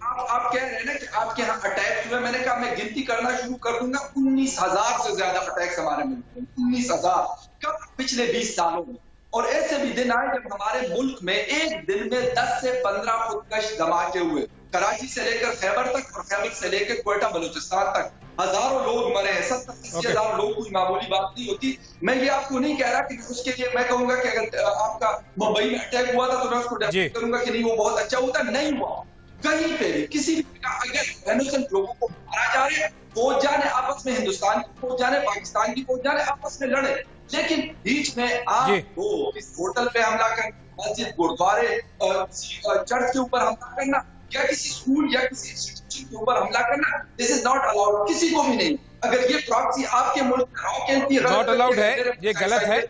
आप कह रहे हैं ना कि आपके यहाँ अटैक हुए, मैंने कहा मैं गिनती करना शुरू कर दूंगा, 19,000 से ज्यादा अटैक्स हमारे मुल्क में, 19,000 कब पिछले 20 सालों में। और ऐसे भी दिन आए जब हमारे मुल्क में एक दिन में 10 से 15 खुदकश धमाके हुए, कराची से लेकर खैबर तक और खैबर से लेकर क्वेटा बलूचिस्तान तक हजारों लोग मरे हैं। 70-80 हजार लोग कोई मामूली बात नहीं होती। मैं ये आपको नहीं कह रहा कि उसके लिए मैं कहूंगा कि अगर आपका मुंबई में अटैक हुआ था तो मैं उसको डेफिनेट करूंगा कि नहीं वो बहुत अच्छा होता, नहीं हुआ। कहीं पे भी किसी भी अगर इनोसेंट लोगों को मारा जा रहे हैं, फौज जाने आपस में, हिंदुस्तान की फौज जाने, पाकिस्तान की फौज जाने, आपस में लड़े, लेकिन बीच में आपको इस होटल पे हमला करना, मस्जिद, गुरुद्वारे, चर्च के ऊपर हमला करना या किसी स्कूल या किसी इंस्टीट्यूशन के ऊपर हमला करना, दिस इज नॉट अलाउड, किसी को भी नहीं। अगर ये प्रॉक्सी आपके मुल्क में नॉट अलाउड है, ये गलत है,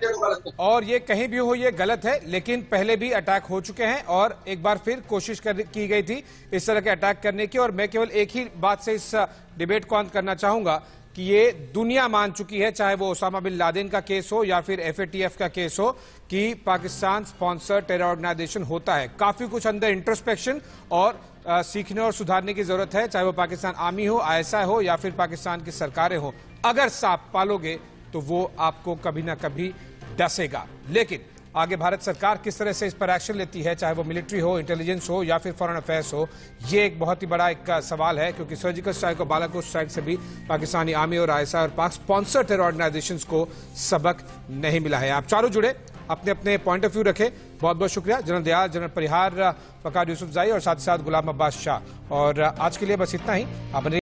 और ये कहीं भी हो ये गलत है। लेकिन पहले भी अटैक हो चुके हैं और एक बार फिर कोशिश की गई थी इस तरह के अटैक करने की। और मैं केवल एक ही बात से इस डिबेट को अंत करना चाहूंगा कि ये दुनिया मान चुकी है, चाहे वो ओसामा बिन लादेन का केस हो या फिर FATF का केस हो, कि पाकिस्तान स्पॉन्सर टेरर ऑर्गेनाइजेशन होता है। काफी कुछ अंदर इंट्रोस्पेक्शन और सीखने और सुधारने की जरूरत है, चाहे वो पाकिस्तान आर्मी हो, ISI हो या फिर पाकिस्तान की सरकारें हो। अगर सांप पालोगे तो वो आपको कभी ना कभी डसेगा। लेकिन आगे भारत सरकार किस तरह से इस पर एक्शन लेती है, चाहे वो मिलिट्री हो, इंटेलिजेंस हो या फिर फॉरेन अफेयर्स हो, ये एक बहुत ही बड़ा एक सवाल है। क्योंकि सर्जिकल स्ट्राइक और बालाकोट स्ट्राइक से भी पाकिस्तानी आर्मी और ISI और पाक स्पॉन्सर टेरर ऑर्गेनाइजेशंस को सबक नहीं मिला है। आप चारों जुड़े, अपने अपने पॉइंट ऑफ व्यू रखे। बहुत बहुत शुक्रिया जनरल दयाल, जनरल परिहार, फकार यूसुफजाई और साथ ही साथ गुलाम अब्बास शाह। और आज के लिए बस इतना ही। आप